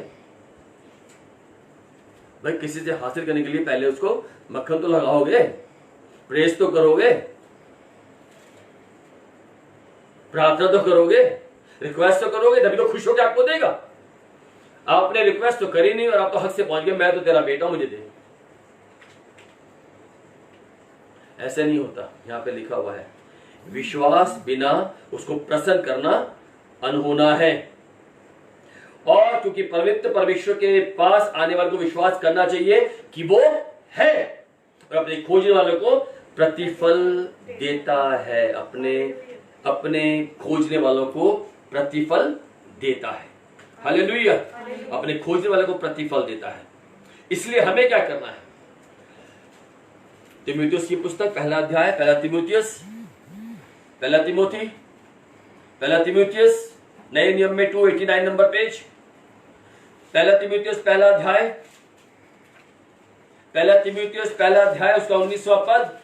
भाई? किसी से हासिल करने के लिए पहले उसको मक्खन तो लगाओगे, प्रेस तो करोगे, प्रार्थना तो करोगे, रिक्वेस्ट तो करोगे, तभी तो खुश होकर आपको देगा। आपने रिक्वेस्ट तो करी नहीं और आप तो हक से पहुंच गए, मैं तो तेरा बेटा, मुझे दे। ऐसे नहीं होता। यहां पे लिखा हुआ है विश्वास बिना उसको प्रसन्न करना अनहोना है, और क्योंकि पवित्र परमेश्वर के पास आने वाले को विश्वास करना चाहिए कि वो है, और अपने खोजने वालों को प्रतिफल देता है। अपने खोजने वालों को प्रतिफल देता है। हालेलुया। अपने खोजने वाले को प्रतिफल देता है। इसलिए हमें क्या करना है? तीमुथियुस की पुस्तक 1 अध्याय, 1 तीमुथियुस नए नियम में 289 नंबर पेज, 1 तीमुथियुस 1 अध्याय, 1 तीमुथियुस 1 अध्याय उसका 19वां पद,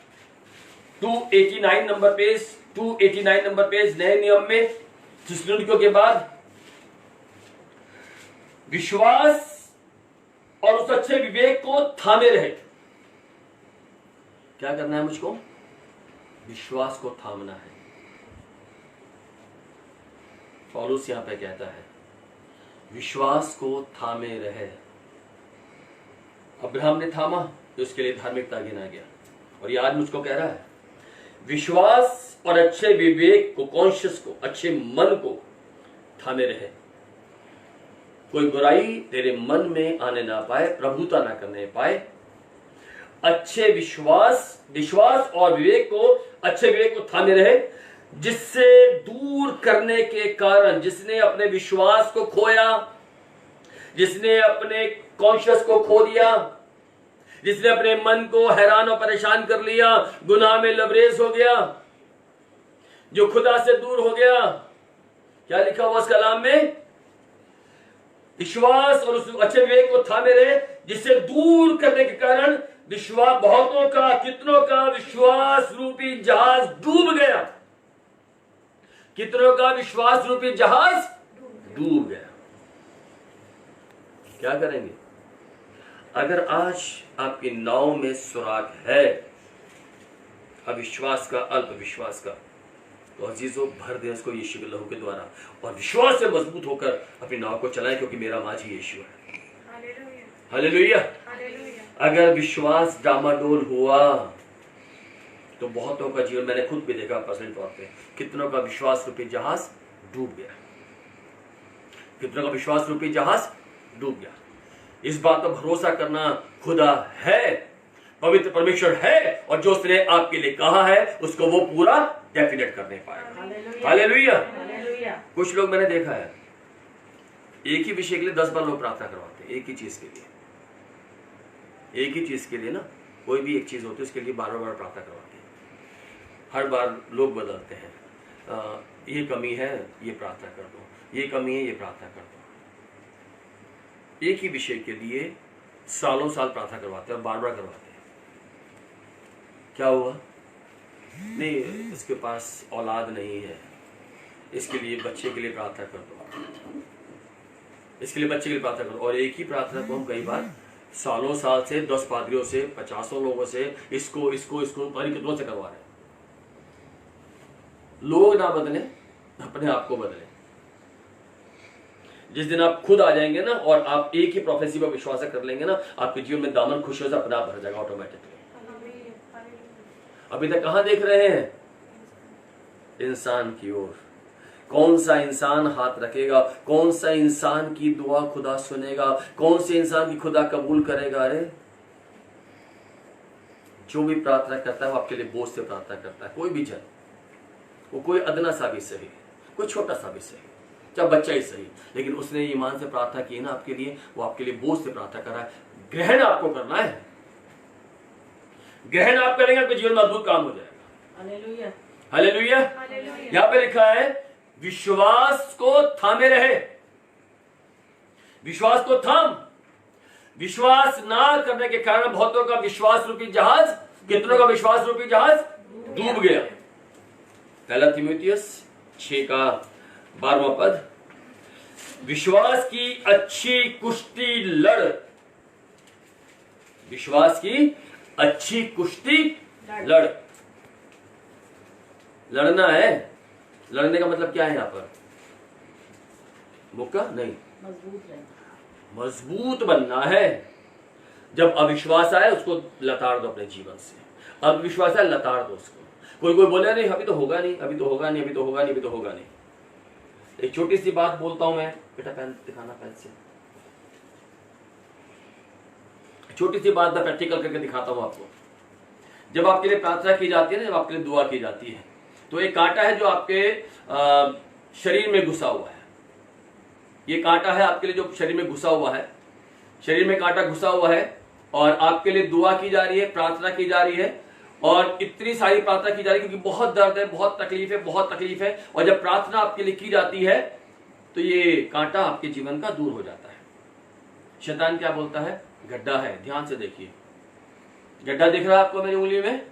289 नंबर पेज, 289 नंबर पेज नए नियम में, थिस्सलुनीकियों के बाद। विश्वास और उस अच्छे विवेक को थामे रहे। क्या करना है मुझको? विश्वास को थामना है। पौलुस यहां पे कहता है विश्वास को थामे रहे। अब्राहम ने थामा तो उसके लिए धार्मिकता गिना गया, और ये आज मुझको कह रहा है विश्वास और अच्छे विवेक को, कॉन्शियस को, अच्छे मन को थामे रहे। कोई बुराई तेरे मन में आने ना पाए, प्रभुता ना करने पाए। अच्छे विश्वास और विवेक को, अच्छे विवेक को थामे रहे, जिससे दूर करने के कारण, जिसने अपने विश्वास को खोया, जिसने अपने कॉन्शियस को खो दिया, जिसने अपने मन को हैरान और परेशान कर लिया, गुनाह में लबरेज हो गया, जो खुदा से दूर हो गया। क्या लिखा हुआ उस कलाम में? विश्वास और उस अच्छे विवेक को थामे रहे, जिससे दूर करने के कारण विश्वास, बहुतों का, कितनों का विश्वास रूपी जहाज डूब गया। कितनों का विश्वास रूपी जहाज डूब गया। क्या करेंगे? अगर आज आपकी नाव में सुराग है अविश्वास का, अल्प विश्वास का, तो अजीजों भर दें इसको यीशु के लहू के द्वारा और विश्वास से मजबूत होकर अपनी नाव को चलाएं, क्योंकि मेरा माझी यीशु है। हालेलुया। अगर विश्वास डामाडोल हुआ तो बहुतों का जीवन, मैंने खुद भी देखा पर्सनल तौर पे, कितनों का विश्वास रूपी जहाज डूब गया। कितनों का विश्वास रूपी जहाज डूब गया। इस बात पर भरोसा करना, खुदा है, पवित्र परमेश्वर है, और जो उसने आपके लिए कहा है उसको वो पूरा डेफिनेट करने पाएगा। हालेलुया। कुछ लोग मैंने देखा है एक ही विषय के लिए 10 बार लोग प्रार्थना करवाते हैं, एक ही चीज के लिए, एक ही चीज के लिए ना, कोई भी एक चीज होती है उसके लिए बार बार प्रार्थना करवाते हैं। हर बार लोग बदलते हैं, ये कमी है ये प्रार्थना कर दो, ये कमी है ये प्रार्थना कर दो। एक ही विषय के लिए सालों साल प्रार्थना करवाते हैं और बार बार करवाते हैं। क्या हुआ? नहीं, इसके पास औलाद नहीं है, इसके लिए बच्चे के लिए प्रार्थना कर दो, इसके लिए बच्चे के लिए प्रार्थना करो। और एक ही प्रार्थना को हम कई बार सालों साल से 10 पादरियों से 50 लोगों से इसको इसको इसको कितनों से करवा रहे हैं। लोग ना बदले, अपने आप को बदले। जिस दिन आप खुद आ जाएंगे ना और आप एक ही प्रोफेसी पर विश्वास कर लेंगे ना, आपके जीवन में दामन खुशियों से अपने आप भर जाएगा ऑटोमेटिकली। अभी तक कहां देख रहे हैं? इंसान की ओर। कौन सा इंसान हाथ रखेगा? कौन सा इंसान की दुआ खुदा सुनेगा? कौन से इंसान की खुदा कबूल करेगा? अरे जो भी प्रार्थना करता है वो आपके लिए बोझ से प्रार्थना करता है। कोई भी जन, वो कोई अदना सा भी सही, कोई छोटा सा भी सही, चाहे बच्चा ही सही, लेकिन उसने ईमान से प्रार्थना की है ना आपके लिए, वो आपके लिए बोझ से प्रार्थना कर रहा है। ग्रहण आपको करना है, ग्रहण आप करेंगे आपके जीवन में अद्भुत काम हो जाएगा। हालेलुया। हालेलुया। यहां पे लिखा है विश्वास को थामे रहे। विश्वास को थाम। विश्वास ना करने के कारण बहुतों का विश्वास रूपी जहाज, कितनों का विश्वास रूपी जहाज डूब गया। पहला तीमुथियुस 6 का 12वां पद, विश्वास की अच्छी कुश्ती लड़। विश्वास की अच्छी कुश्ती लड़। लड़ना है। लड़ने का मतलब क्या है यहां पर? मुक्का नहीं, मजबूत बनना है। जब अविश्वास आए उसको लताड़ दो अपने जीवन से। अविश्वास है, लताड़ दो उसको। कोई बोले नहीं अभी तो होगा नहीं, अभी तो होगा नहीं, अभी तो होगा नहीं, अभी तो होगा नहीं। एक छोटी सी बात बोलता हूं मैं, बेटा पेन दिखाना, पेन से छोटी सी बात मैं प्रैक्टिकल करके दिखाता हूं आपको। जब आपके लिए प्रार्थना की जाती है ना, जब आपके लिए दुआ की जाती है, तो एक कांटा है जो आपके शरीर में घुसा हुआ है। ये कांटा है आपके लिए जो शरीर में घुसा हुआ है। शरीर में कांटा घुसा हुआ है और आपके लिए दुआ की जा रही है, प्रार्थना की जा रही है, और इतनी सारी प्रार्थना की जा रही है क्योंकि बहुत दर्द है, बहुत तकलीफ है, बहुत तकलीफ है। और जब प्रार्थना आपके लिए की जाती है तो ये कांटा आपके जीवन का दूर हो जाता है। शैतान क्या बोलता है? गड्ढा है। ध्यान से देखिए, गड्ढा दिख रहा है आपको मेरी उंगली में?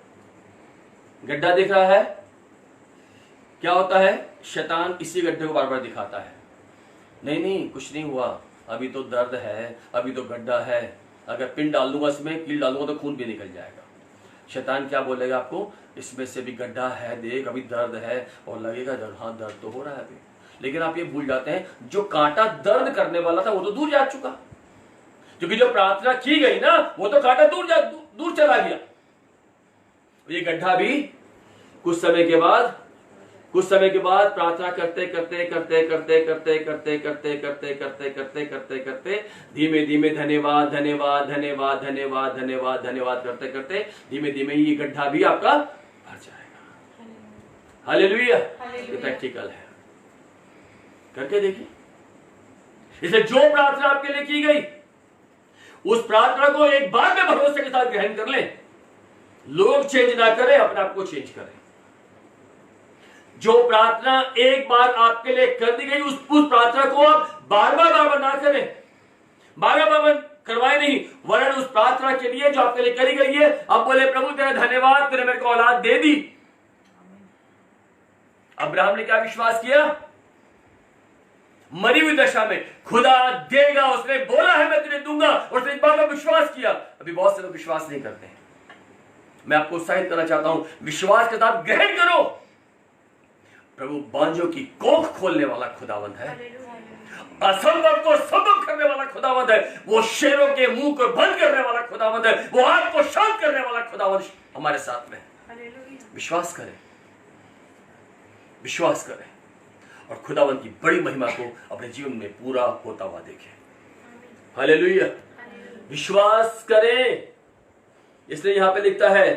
गड्ढा दिख रहा है? क्या होता है? शैतान इसी गड्ढे को बार बार दिखाता है। नहीं नहीं, कुछ नहीं हुआ, अभी तो दर्द है, अभी तो गड्ढा है, अगर पिन डाल दूंगा इसमें, कील डाल दूंगा तो खून भी निकल जाएगा। शैतान क्या बोलेगा आपको? इसमें से भी गड्ढा है, देख अभी दर्द है, और लगेगा दर्द, हाँ दर्द तो हो रहा है अभी। लेकिन आप ये भूल जाते हैं जो कांटा दर्द करने वाला था वो तो दूर जा चुका, क्योंकि जो प्रार्थना की गई ना वो तो कांटा दूर चला गया। ये गड्ढा भी कुछ समय के बाद प्रार्थना करते करते करते करते करते करते करते करते करते करते करते करते धीमे धीमे धन्यवाद धन्यवाद धन्यवाद धन्यवाद धन्यवाद धन्यवाद करते करते धीमे धीमे ये गड्ढा भी आपका भर जाएगा। हालेलुया। ये प्रैक्टिकल है, करके देखिए। इसलिए जो प्रार्थना आपके लिए की गई उस प्रार्थना को एक बार में भरोसे के साथ ग्रहण कर लें। लोग चेंज ना करें, अपने आप को चेंज करें। जो प्रार्थना एक बार आपके लिए कर दी गई उस प्रार्थना को आप बार बार ना करें, बार बार करवाए नहीं, वरन उस प्रार्थना के लिए जो आपके लिए करी गई है आप बोले प्रभु तेरा धन्यवाद, तूने मेरे को औलाद दे दी, अब्राहम ने क्या विश्वास किया? मरी हुई दशा में खुदा देगा, उसने बोला है मैं तुझे दूंगा, और उसने इस बात पर विश्वास किया। अभी बहुत से लोग विश्वास नहीं करते हैं। मैं आपको उत्साहित करना चाहता हूं, विश्वास के साथ ग्रहण करो। प्रभु बांझों की कोख खोलने वाला खुदावंद है, असंभव को संभव करने वाला खुदावंद है, वो शेरों के मुंह को बंद करने वाला खुदावंद है, वो आग को शांत करने वाला खुदावंद हमारे साथ में। विश्वास करें, विश्वास करें और खुदावंद की बड़ी महिमा को अपने जीवन में पूरा होता हुआ देखें। हालेलुया। विश्वास करें, इसलिए यहां पे लिखता है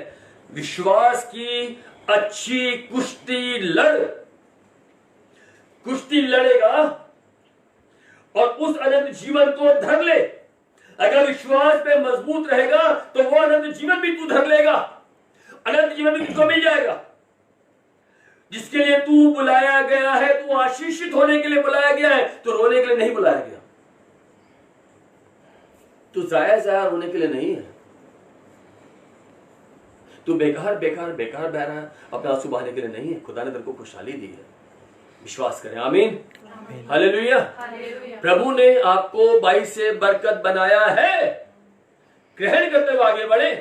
विश्वास की अच्छी कुश्ती लड़। कुश्ती लड़ेगा और उस अनंत जीवन को धर ले। अगर विश्वास पे मजबूत रहेगा तो वो अनंत जीवन भी तू धर लेगा, अनंत जीवन भी तुझको मिल जाएगा। जिसके लिए तू बुलाया गया है, तू आशीषित होने के लिए बुलाया गया है, तो रोने के लिए नहीं बुलाया गया। तू जाया रोने के लिए नहीं है। तू बेकार बेकार बेकार बह रहा है, अपना आंसू बहाने के लिए नहीं है। खुदा ने तेरे को खुशहाली दी है। विश्वास करें। आमीन, हालेलुया। प्रभु ने आपको 22 से बरकत बनाया है। ग्रहण करते हुए आगे बढ़े,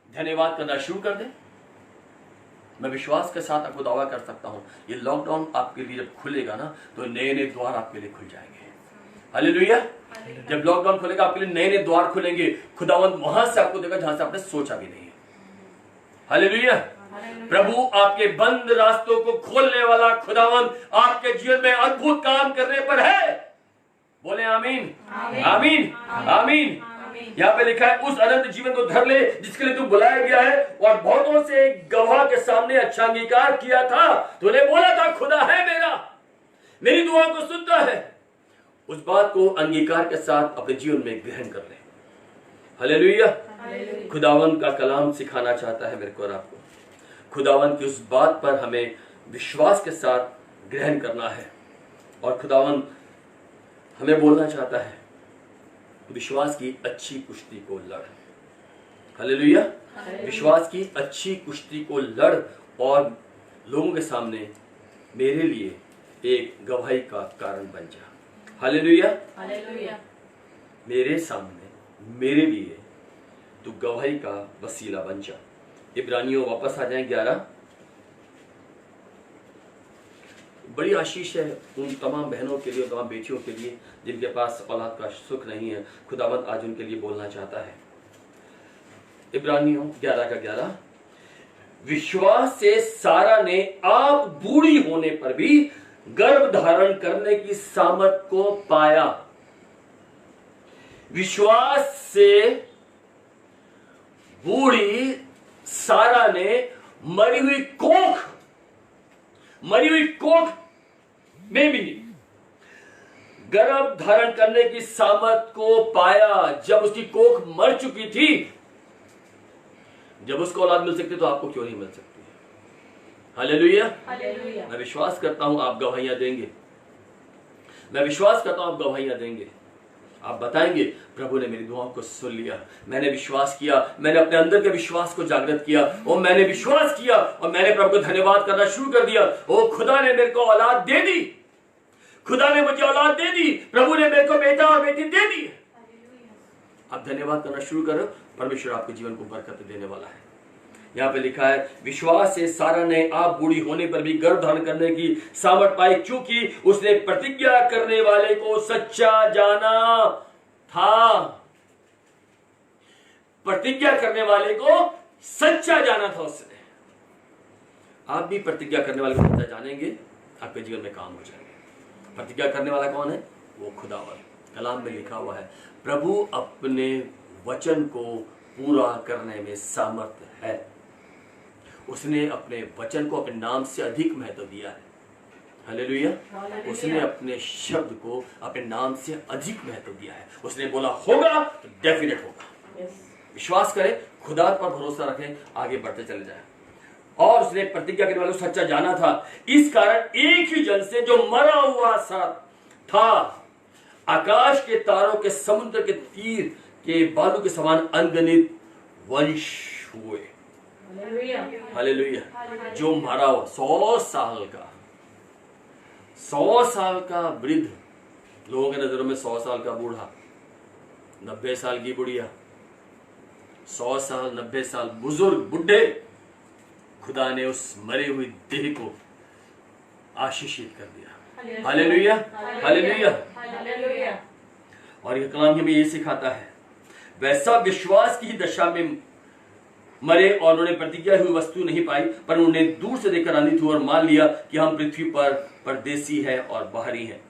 धन्यवाद करना शुरू कर दे। मैं विश्वास के साथ आपको दावा कर सकता हूं, ये लॉकडाउन आपके लिए जब खुलेगा ना, तो नए नए द्वार आपके लिए खुल जाएंगे। हालेलुया। जब लॉकडाउन खुलेगा आपके लिए नए नए द्वार खुलेंगे। खुदावंद वहां से आपको देगा जहां से आपने सोचा भी नहीं है। हालेलुया। प्रभु आपके बंद रास्तों को खोलने वाला खुदावंद आपके जीवन में अद्भुत काम करने पर है। बोले आमीन, आमीन, आमीन। यहाँ पे लिखा है उस अनंत जीवन को धर ले जिसके लिए तू बुलाया गया है, और बहुतों से एक गवाह के सामने अच्छा अंगीकार किया था। तूने बोला था खुदा है मेरा, मेरी दुआ को सुनता है। उस बात को अंगीकार के साथ अपने जीवन में ग्रहण कर ले। हालेलुया। खुदावंद का कलाम सिखाना चाहता है मेरे को और आपको। खुदावंद की उस बात पर हमें विश्वास के साथ ग्रहण करना है, और खुदावंद हमें बोलना चाहता है विश्वास की अच्छी कुश्ती को लड़। हालेलुया। विश्वास की अच्छी कुश्ती को लड़ और लोगों के सामने मेरे लिए एक गवाही का कारण बन जा। हालेलुया। मेरे सामने मेरे लिए तू गवाही का वसीला बन जा। इब्रानियों वापस आ जाएं 11। बड़ी आशीष है उन तमाम बहनों के लिए, तमाम बेटियों के लिए जिनके पास औलाद का सुख नहीं है। खुदावंद आज उनके लिए बोलना चाहता है। इब्रानियों 11 का 11। विश्वास से सारा ने आप बूढ़ी होने पर भी गर्भ धारण करने की सामर्थ को पाया। विश्वास से बूढ़ी सारा ने मरी हुई कोख में भी गर्भ धारण करने की सामर्थ को पाया। जब उसकी कोख मर चुकी थी, जब उसको औलाद मिल सकती तो आपको क्यों नहीं मिल सकती? हालेलुया। मैं विश्वास करता हूं आप गवाहियां देंगे। मैं विश्वास करता हूं आप गवाहियां देंगे। आप बताएंगे प्रभु ने मेरी दुआओं को सुन लिया, मैंने विश्वास किया, मैंने अपने अंदर के विश्वास को जागृत किया, और मैंने विश्वास किया और मैंने प्रभु को धन्यवाद करना शुरू कर दिया। ओ खुदा ने मेरे को औलाद दे दी, खुदा ने मुझे औलाद दे दी, प्रभु ने मेरे को बेटा और बेटी दे दी। आप धन्यवाद करना शुरू करो, परमेश्वर आपके जीवन को बरकत देने वाला है। यहाँ पे लिखा है विश्वास से सारा ने आप बूढ़ी होने पर भी गर्भ धारण करने की सामर्थ पाई, क्योंकि उसने प्रतिज्ञा करने वाले को सच्चा जाना था। प्रतिज्ञा करने वाले को सच्चा जाना था उसने। आप भी प्रतिज्ञा करने वाले को सच्चा जानेंगे, आपके जीवन में काम हो जाएंगे। प्रतिज्ञा करने वाला कौन है? वो खुदावंद। कलाम में लिखा हुआ है प्रभु अपने वचन को पूरा करने में सामर्थ है। उसने अपने वचन को अपने नाम से अधिक महत्व दिया है। हालेलुया। उसने अपने शब्द को अपने नाम से अधिक महत्व दिया है। उसने बोला होगा तो डेफिनेट होगा। विश्वास करें, खुदा पर भरोसा रखें, आगे बढ़ते चले जाएं। और उसने प्रतिज्ञा करने वाले को सच्चा जाना था, इस कारण एक ही जन से जो मरा हुआ सा था, आकाश के तारों के समुद्र के तीर के बालू के समान अनगिनत वंश हुए। हालेलुया। जो मरा हुआ 100 साल का वृद्ध, लोगों के नजरों में 100 साल का बूढ़ा, 90 साल की बुढ़िया, 100 साल 90 साल बुजुर्ग बुढ़े, खुदा ने उस मरी हुई देह को आशीषित कर दिया। Hallelujah, hallelujah. और यह कलाम हमें ये सिखाता है, वैसा विश्वास की दशा में मरे और उन्होंने प्रतिज्ञा हुई वस्तु नहीं पाई, पर उन्हें दूर से देखकर आनंदित हुआ और मान लिया कि हम पृथ्वी पर परदेसी हैं और बाहरी हैं।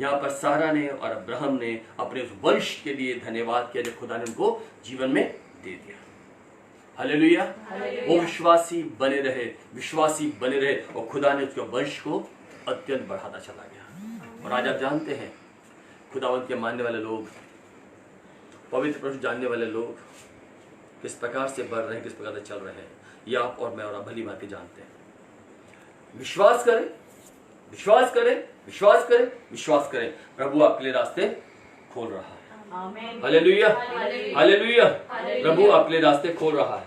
यहाँ पर सारा ने और अब्राहम ने अपने उस वंश के लिए धन्यवाद किया जो खुदा ने उनको जीवन में दे दिया। हालेलुया। वो विश्वासी बने रहे और खुदा ने उसके वंश को अत्यंत बढ़ाता चला गया। और आज आप जानते हैं, खुदावंत के मानने वाले लोग, पवित्र प्रभु जानने वाले लोग किस प्रकार से बढ़ रहे हैं, किस प्रकार से चल रहे हैं, ये आप और मैं और आप भली भांति जानते हैं। विश्वास करें, विश्वास करें, विश्वास करें, विश्वास करें, प्रभु आपके लिए रास्ते खोल रहा है। Hallelujah, hallelujah. प्रभु आपके लिए रास्ते खोल रहा है।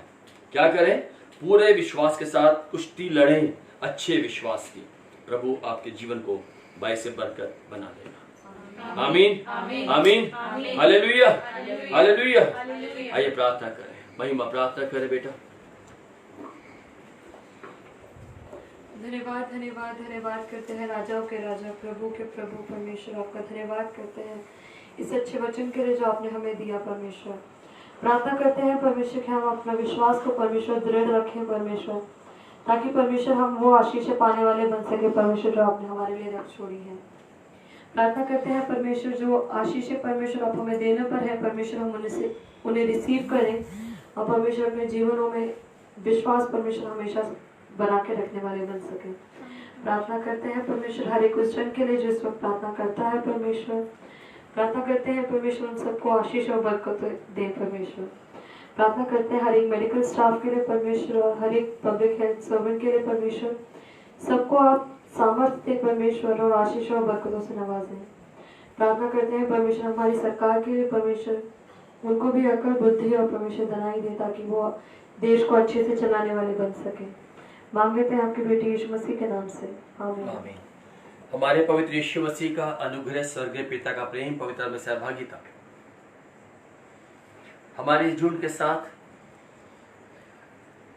क्या करें? पूरे विश्वास के साथ कुश्ती लड़ें, अच्छे विश्वास की। प्रभु आपके जीवन को बायसे बरकत बना देगा। आमीन, आमीन, हालेलुया, हालेलुया। आइए प्रार्थना करें, महिमा प्रार्थना करें बेटा। धन्यवाद, धन्यवाद, धन्यवाद करते हैं राजाओं के राजा, प्रभु के प्रभु परमेश्वर। आपका धन्यवाद करते हैं इस अच्छे वचन के लिए जो आपने हमें दिया परमेश्वर। प्रार्थना करते हैं परमेश्वर कि हम अपना विश्वास को परमेश्वर दृढ़ रखें परमेश्वर, ताकि परमेश्वर हम वो आशीष पाने वाले बन सके परमेश्वर जो आपने हमारे लिए रख छोड़ी है। प्रार्थना करते हैं परमेश्वर जो आशीष परमेश्वर आप हमें देने पर है परमेश्वर, हम उन्हें रिसीव करें और परमेश्वर अपने जीवनों में विश्वास परमेश्वर हमेशा बना के रखने वाले बन सके। प्रार्थना करते हैं परमेश्वर हर एक उस जन के लिए जो इस वक्त प्रार्थना करता है परमेश्वर। प्रार्थना करते हैं परमेश्वर उन सबको आशीष और बरकत दे परमेश्वर। प्रार्थना करते हैं हर एक मेडिकल स्टाफ के लिए परमेश्वर और हर एक पब्लिक हेल्थ सर्वेंट के लिए परमेश्वर। सबको आप सामर्थ्य दे परमेश्वर और आशीष और बरकतों से नवाजें। प्रार्थना करते हैं परमेश्वर हमारी सरकार के लिए परमेश्वर, उनको भी अकल बुद्धि और परमेश्वर दनाई दे, ताकि वो देश को अच्छे से चलाने वाले बन सके। मांग लेते हैं आपके बेटे यीशु मसीह के नाम से, आमीन। आमीन। हमारे पवित्र यीशु मसीह का अनुग्रह, स्वर्गीय पिता का प्रेम, पवित्र में सहभागिता हमारे इस झुंड के साथ,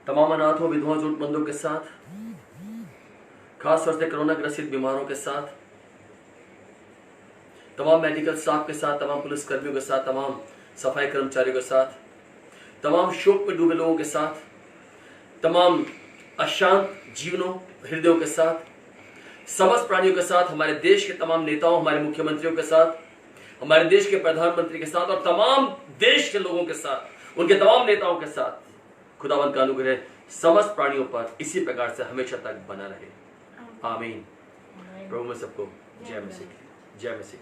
तमाम अनाथों, विधवाओं, जरूरतमंदों के साथ, खास तौर से कोरोना ग्रसित बीमारों के साथ, तमाम मेडिकल स्टाफ के साथ, तमाम पुलिस कर्मियों के साथ, तमाम सफाई कर्मचारियों के साथ, तमाम शोक में डूबे लोगों के साथ, तमाम अशांत जीवनों हृदयों के साथ, समस्त प्राणियों के साथ, हमारे देश के तमाम नेताओं, हमारे मुख्यमंत्रियों के साथ, हमारे देश के प्रधानमंत्री के साथ और तमाम देश के लोगों के साथ, उनके तमाम नेताओं के साथ खुदावंत का अनुग्रह समस्त प्राणियों पर इसी प्रकार से हमेशा तक बना रहे। आमीन। प्रभु में सबको जय मसीह, जय मसीह।